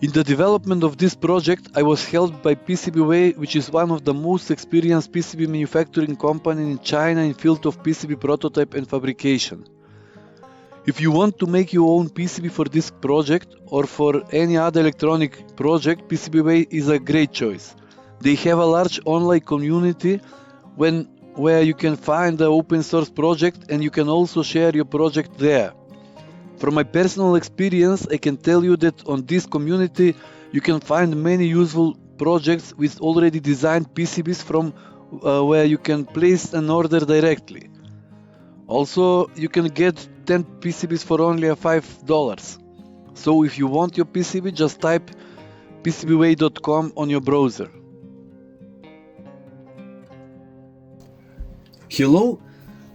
In the development of this project, I was helped by PCBWay, which is one of the most experienced PCB manufacturing companies in China in field of PCB prototype and fabrication. If you want to make your own PCB for this project or for any other electronic project, PCBWay is a great choice. They have a large online community where you can find the open source project and you can also share your project there. From my personal experience, I can tell you that on this community you can find many useful projects with already designed PCBs from where you can place an order directly. Also, you can get 10 PCBs for only $5. So if you want your PCB, just type pcbway.com on your browser. Hello,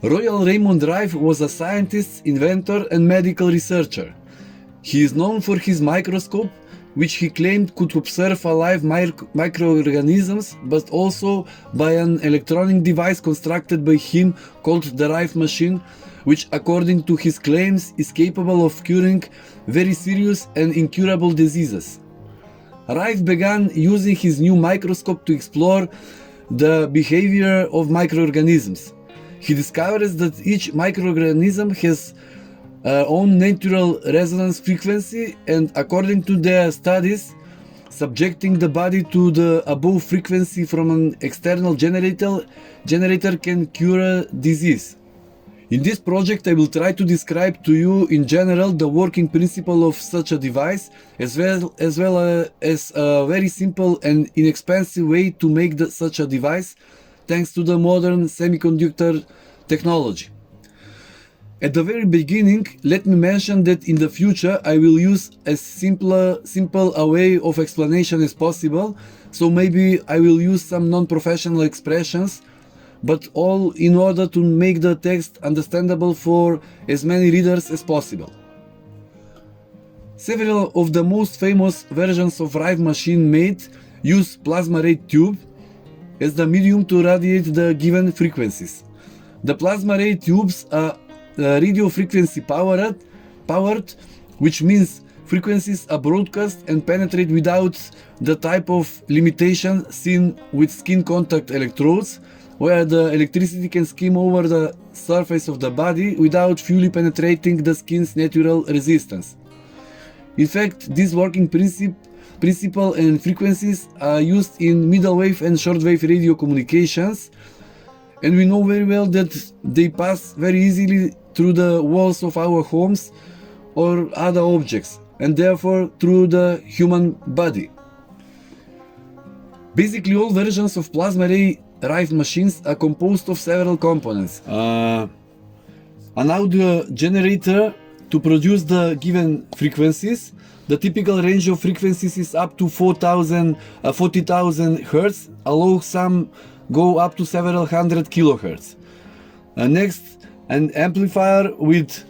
Royal Raymond Rife was a scientist, inventor and medical researcher. He is known for his microscope, which he claimed could observe alive microorganisms, but also by an electronic device constructed by him called the Rife Mchine, which according to his claims is capable of curing very serious and incurable diseases. Rife began using his new microscope to explore the behavior of microorganisms. He discovers that each microorganism has own natural resonance frequency, and according to their studies, subjecting the body to the above frequency from an external generator can cure a disease. In this project I will try to describe to you in general the working principle of such a device, as well as a very simple and inexpensive way to make such a device, thanks to the modern semiconductor technology. At the very beginning, let me mention that in the future I will use as simple a way of explanation as possible, so maybe I will use some non-professional expressions, but all in order to make the text understandable for as many readers as possible. Several of the most famous versions of Rife Mchine made use Plazma Ray Tube as the medium to radiate the given frequencies. The Plazma Ray Tubes are radio frequency powered, which means frequencies are broadcast and penetrate without the type of limitation seen with skin contact electrodes, where the electricity can skim over the surface of the body without fully penetrating the skin's natural resistance. In fact, this working principle and frequencies are used in middle wave and shortwave radio communications, and we know very well that they pass very easily through the walls of our homes or other objects, and therefore through the human body. Basically, all versions of Plasma Ray Rife machines are composed of several components. An audio generator to produce the given frequencies. The typical range of frequencies is up to 40,000 Hz, although some go up to several hundred kilohertz. Next, an amplifier with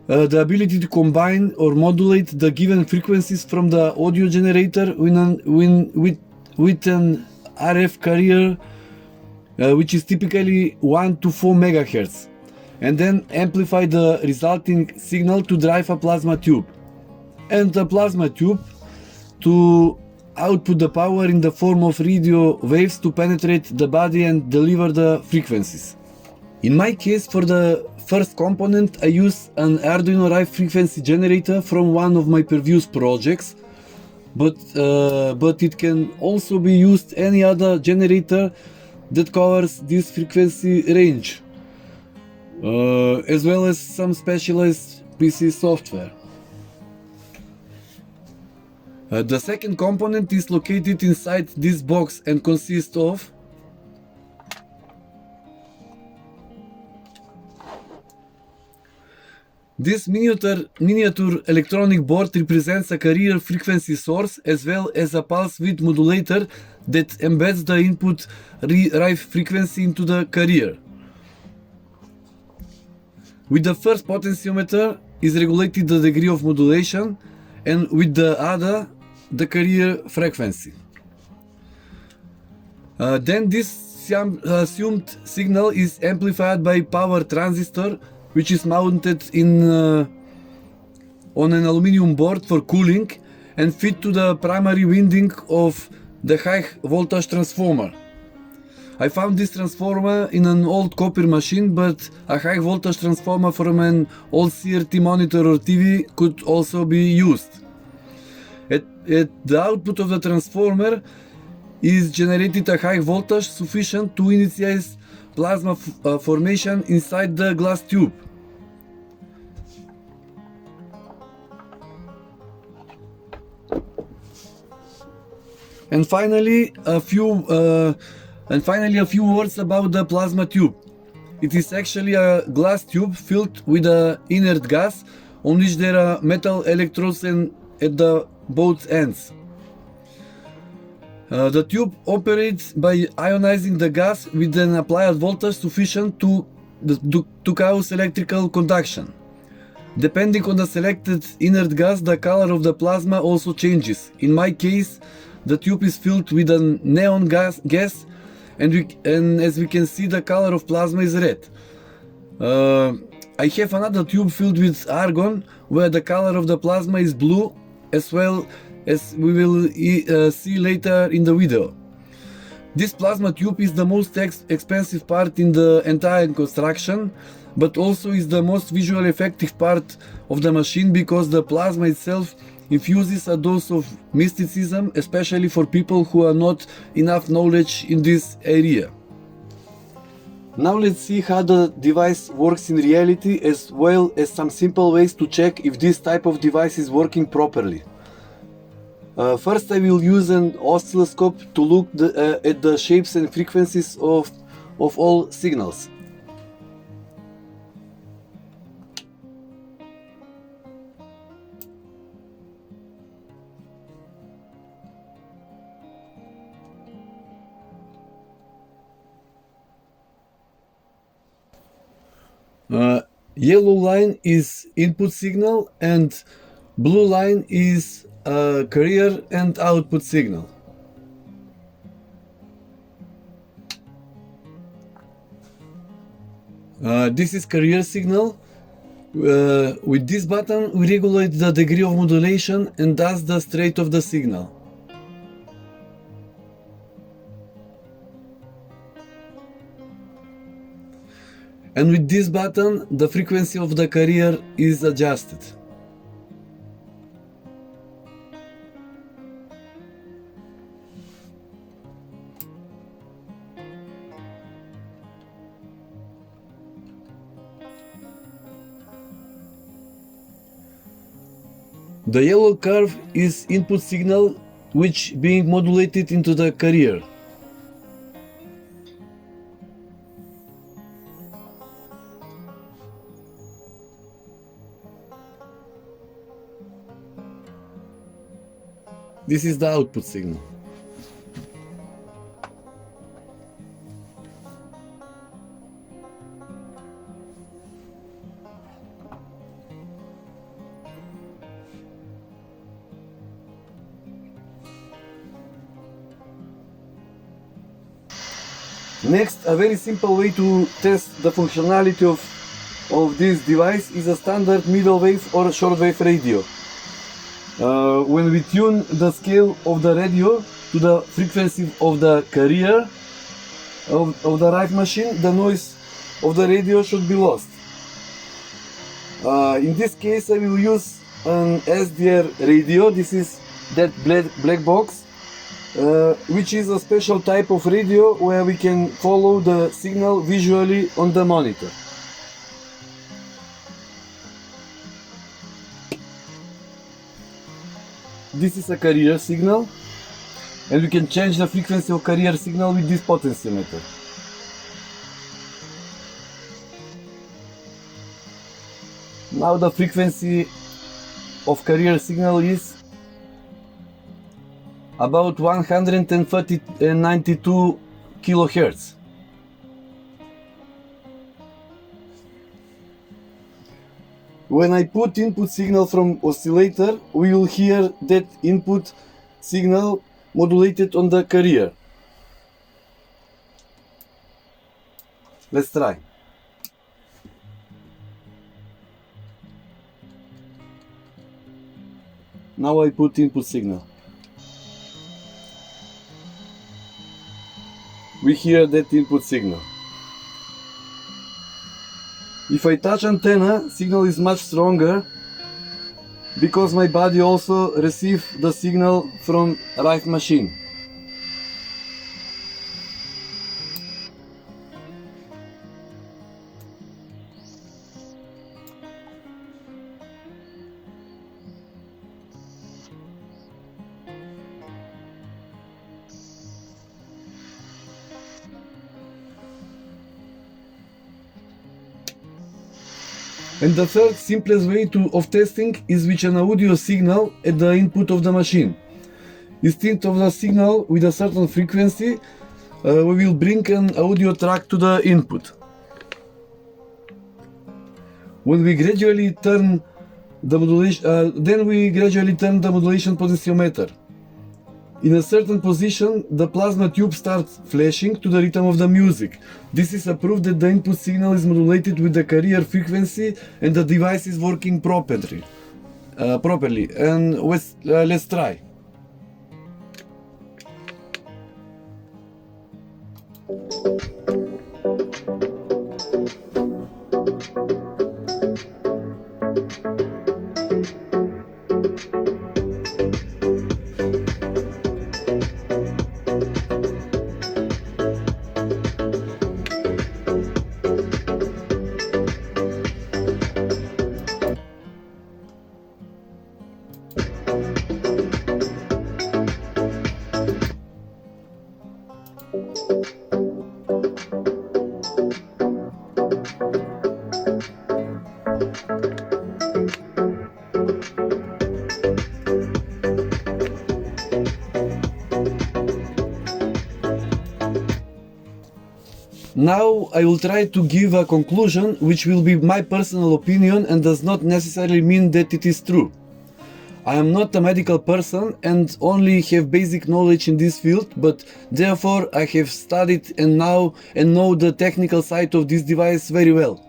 the ability to combine or modulate the given frequencies from the audio generator with an RF carrier, which is typically 1 to 4 MHz, and then amplify the resulting signal to drive a plasma tube, and the plasma tube to output the power in the form of radio waves to penetrate the body and deliver the frequencies. In my case, for the first component, I use an Arduino Rife frequency generator from one of my previous projects, but it can also be used any other generator that covers this frequency range, as well as some specialized PC software. The second component is located inside this box and consists of this miniature electronic board. Represents a carrier frequency source as well as a pulse width modulator that embeds the input Rife frequency into the carrier. With the first potentiometer is regulated the degree of modulation, and with the other the carrier frequency. Then this assumed signal is amplified by power transistor, which is mounted on an aluminum board for cooling, and feed to the primary winding of the high voltage transformer. I found this transformer in an old copper machine, but a high voltage transformer from an old CRT monitor or TV could also be used. At the output of the transformer is generated a high voltage sufficient to initiate plasma formation inside the glass tube. And finally, a few words about the plasma tube. It is actually a glass tube filled with a inert gas on which there are metal electrodes at the both ends. The tube operates by ionizing the gas with an applied voltage sufficient to cause electrical conduction. Depending on the selected inert gas, the color of the plasma also changes. In my case, the tube is filled with a neon gas, and as we can see, the color of plasma is red. I have another tube filled with argon, where the color of the plasma is blue, as well as we will see later in the video. This plasma tube is the most expensive part in the entire construction, but also is the most visually effective part of the machine because the plasma itself infuses a dose of mysticism, especially for people who are not enough knowledge in this area. Now let's see how the device works in reality, as well as some simple ways to check if this type of device is working properly. First, I will use an oscilloscope to look at the shapes and frequencies of all signals. Yellow line is input signal and blue line is carrier and output signal. This is carrier signal. With this button we regulate the degree of modulation and thus the strength of the signal. And with this button the frequency of the carrier is adjusted. The yellow curve is input signal which being modulated into the carrier. This is the output signal. Next, a very simple way to test the functionality of this device is a standard middle wave or shortwave radio. When we tune the scale of the radio to the frequency of the carrier of the Rife machine, the noise of the radio should be lost. In this case I will use an SDR radio. This is that black box, which is a special type of radio where we can follow the signal visually on the monitor. This is a carrier signal, and we can change the frequency of carrier signal with this potentiometer. Now the frequency of carrier signal is about 192 kilohertz. When I put input signal from oscillator, we will hear that input signal modulated on the carrier. Let's try. Now I put input signal. We hear that input signal. If I touch antenna, signal is much stronger because my body also receives the signal from Rife machine. And the third simplest way of testing is with an audio signal at the input of the machine. Instead of the signal with a certain frequency, we will bring an audio track to the input. When we gradually turn the modulation, then we gradually turn the modulation potentiometer. In a certain position, the plasma tube starts flashing to the rhythm of the music. This is a proof that the input signal is modulated with the carrier frequency and the device is working properly. And let's try. Now I will try to give a conclusion which will be my personal opinion and does not necessarily mean that it is true. I am not a medical person and only have basic knowledge in this field, but therefore I have studied and know the technical side of this device very well.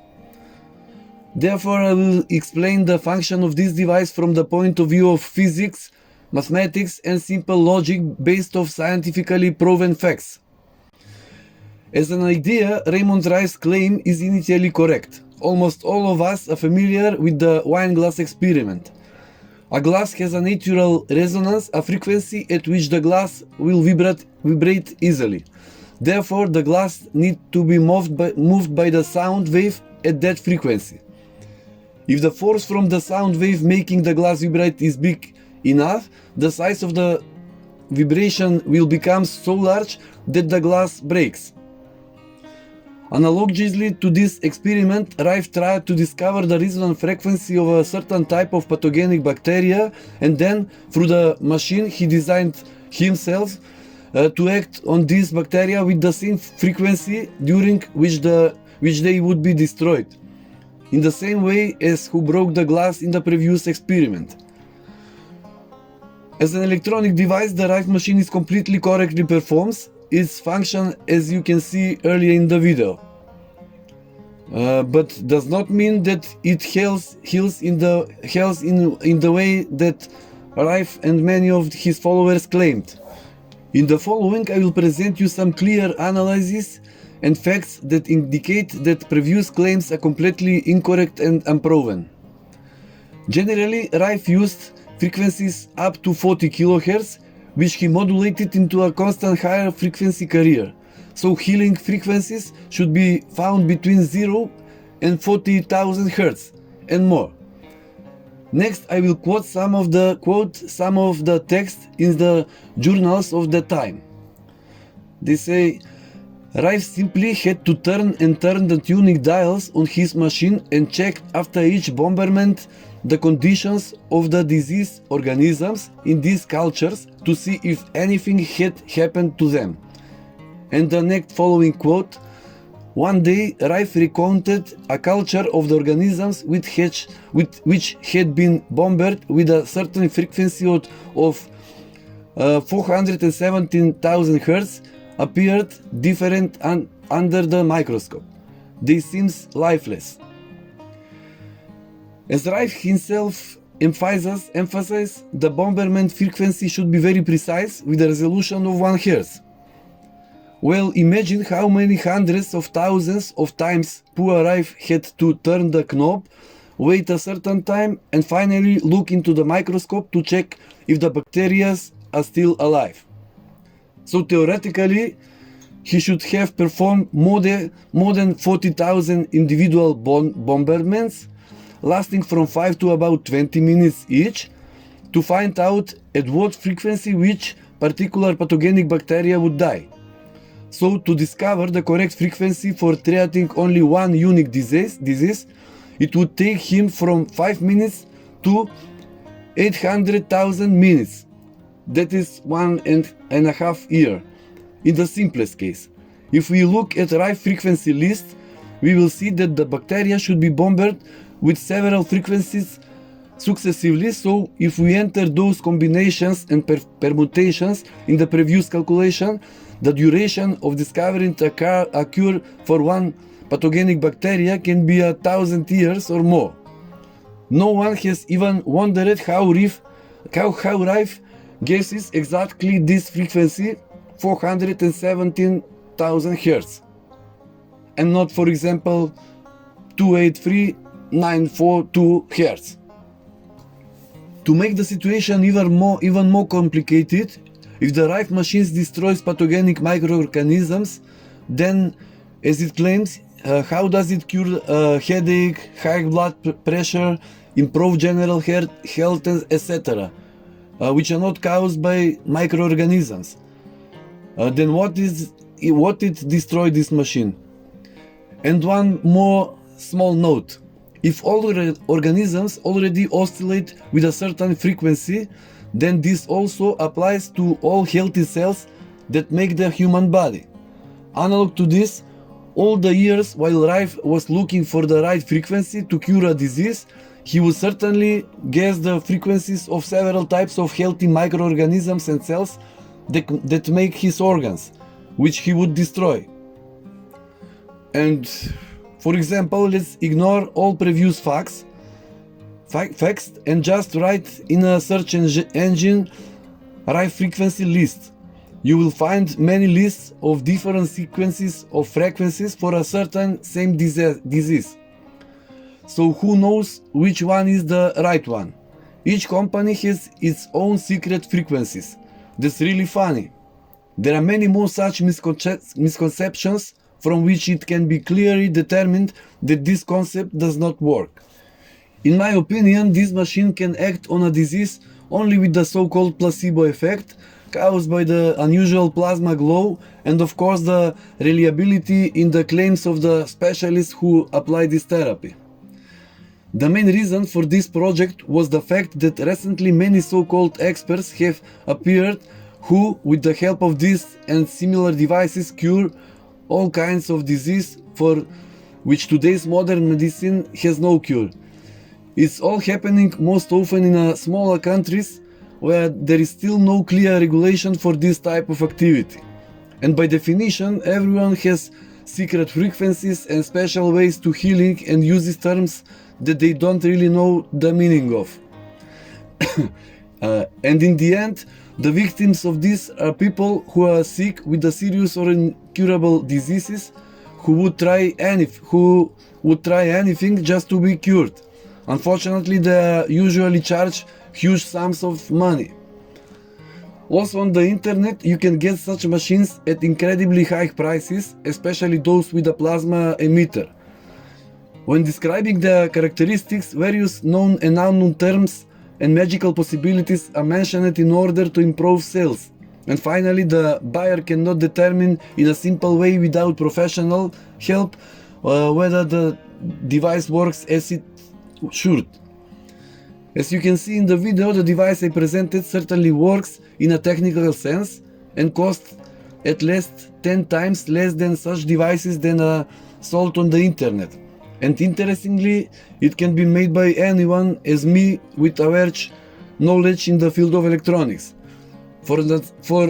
Therefore I will explain the function of this device from the point of view of physics, mathematics and simple logic based on scientifically proven facts. As an idea, Raymond Rife's claim is initially correct. Almost all of us are familiar with the wine glass experiment. A glass has a natural resonance, a frequency at which the glass will vibrate easily. Therefore, the glass needs to be moved by the sound wave at that frequency. If the force from the sound wave making the glass vibrate is big enough, the size of the vibration will become so large that the glass breaks. Analogously to this experiment, Rife tried to discover the resonant frequency of a certain type of pathogenic bacteria, and then, through the machine he designed himself to act on these bacteria with the same frequency during which they would be destroyed, in the same way as who broke the glass in the previous experiment. As an electronic device, the Rife machine is completely correctly performs its function as you can see earlier in the video. But does not mean that it heals in the way that Rife and many of his followers claimed. In the following I will present you some clear analyses and facts that indicate that previous claims are completely incorrect and unproven. Generally, Rife used frequencies up to 40 kHz, which he modulated into a constant higher frequency carrier. So healing frequencies should be found between 0 and 40,000 Hz and more. Next I will quote some of the text in the journals of the time. They say, Rife simply had to turn the tuning dials on his machine and check after each bombardment the conditions of the diseased organisms in these cultures to see if anything had happened to them. And the next following quote, one day Rife recounted a culture of the organisms which had been bombarded with a certain frequency of 417,000 Hz appeared different under the microscope. They seemed lifeless. As Rife himself emphasize the bombardment frequency should be very precise with a resolution of 1 Hz. Well, imagine how many hundreds of thousands of times poor Rife had to turn the knob, wait a certain time, and finally look into the microscope to check if the bacteria are still alive. So theoretically, he should have performed more than 40,000 individual bombardments, lasting from 5 to about 20 minutes each, to find out at what frequency which particular pathogenic bacteria would die. So to discover the correct frequency for treating only one unique disease, it would take him from 5 minutes to 800,000 minutes. That is 1.5 years, in the simplest case. If we look at Rife frequency list, we will see that the bacteria should be bombarded with several frequencies successively, so if we enter those combinations and permutations in the previous calculation, the duration of discovering a cure for one pathogenic bacteria can be 1,000 years or more. No one has even wondered how Rife guesses exactly this frequency, 417,000 Hz, and not, for example, 283,942 Hz. To make the situation even more complicated, if the Rife machines destroys pathogenic microorganisms, then, as it claims, how does it cure headache, high blood pressure, improve general health, etc., which are not caused by microorganisms? Then what it destroyed this machine? And one more small note. If all organisms already oscillate with a certain frequency, then this also applies to all healthy cells that make the human body. Analog to this, all the years while Rife was looking for the right frequency to cure a disease, he would certainly guess the frequencies of several types of healthy microorganisms and cells that make his organs, which he would destroy. And for example, let's ignore all previous facts and just write in a search engine Rife frequency list. You will find many lists of different sequences of frequencies for a certain same disease. So who knows which one is the right one? Each company has its own secret frequencies. That's really funny. There are many more such misconceptions from which it can be clearly determined that this concept does not work. In my opinion, this machine can act on a disease only with the so-called placebo effect caused by the unusual plasma glow and of course the reliability in the claims of the specialists who apply this therapy. The main reason for this project was the fact that recently many so-called experts have appeared who, with the help of these and similar devices, cure all kinds of disease for which today's modern medicine has no cure. It's all happening most often in smaller countries where there is still no clear regulation for this type of activity. And by definition, everyone has secret frequencies and special ways to healing and uses terms that they don't really know the meaning of. And in the end, the victims of this are people who are sick with the serious or incurable diseases who would try anything just to be cured. Unfortunately, they usually charge huge sums of money. Also on the internet, you can get such machines at incredibly high prices, especially those with a plasma emitter. When describing the characteristics, various known and unknown terms and magical possibilities are mentioned in order to improve sales. And finally, the buyer cannot determine in a simple way without professional help whether the device works as it should. As you can see in the video, the device I presented certainly works in a technical sense and costs at least 10 times less than such devices than sold on the internet. And interestingly, it can be made by anyone as me with average knowledge in the field of electronics. For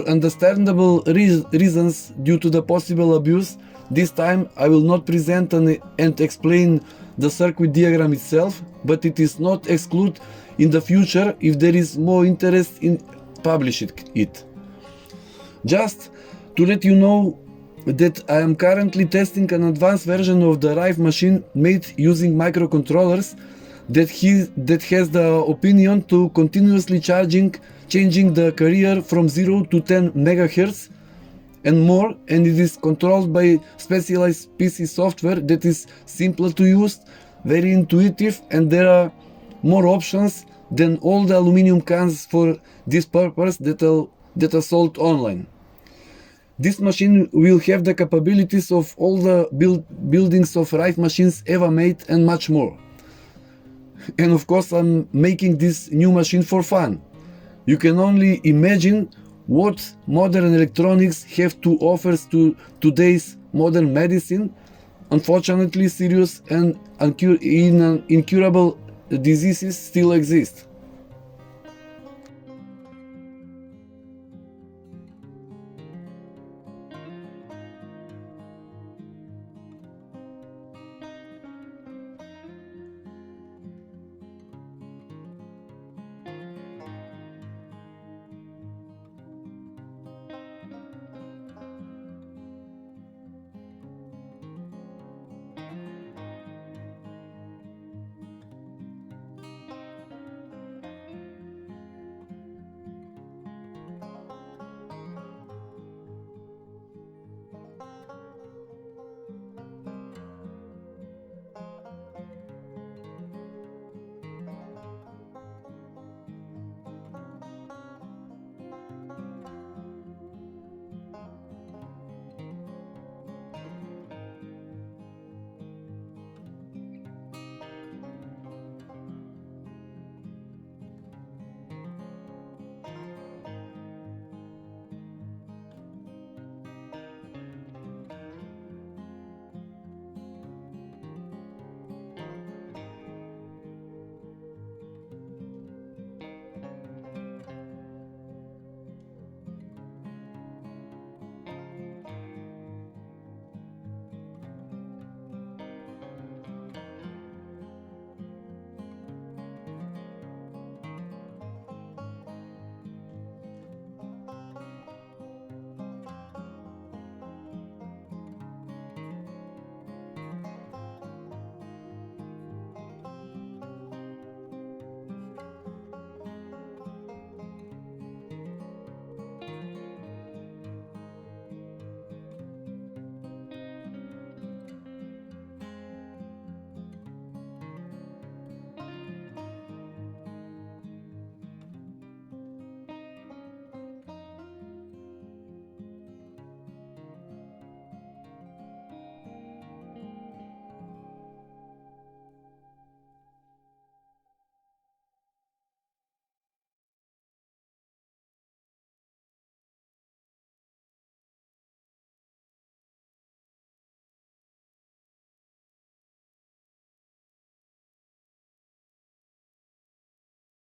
understandable reasons due to the possible abuse, this time I will not present and explain the circuit diagram itself, but it is not excluded in the future if there is more interest in publishing it. Just to let you know that I am currently testing an advanced version of the Rife machine made using microcontrollers that has the opinion to continuously changing the carrier from 0 to 10 MHz and more, and it is controlled by specialized PC software that is simpler to use, very intuitive, and there are more options than all the aluminum cans for this purpose that are sold online. This machine will have the capabilities of all the buildings of Rife machines ever made and much more. And of course I'm making this new machine for fun. You can only imagine what modern electronics have to offer to today's modern medicine. Unfortunately, serious and incurable diseases still exist.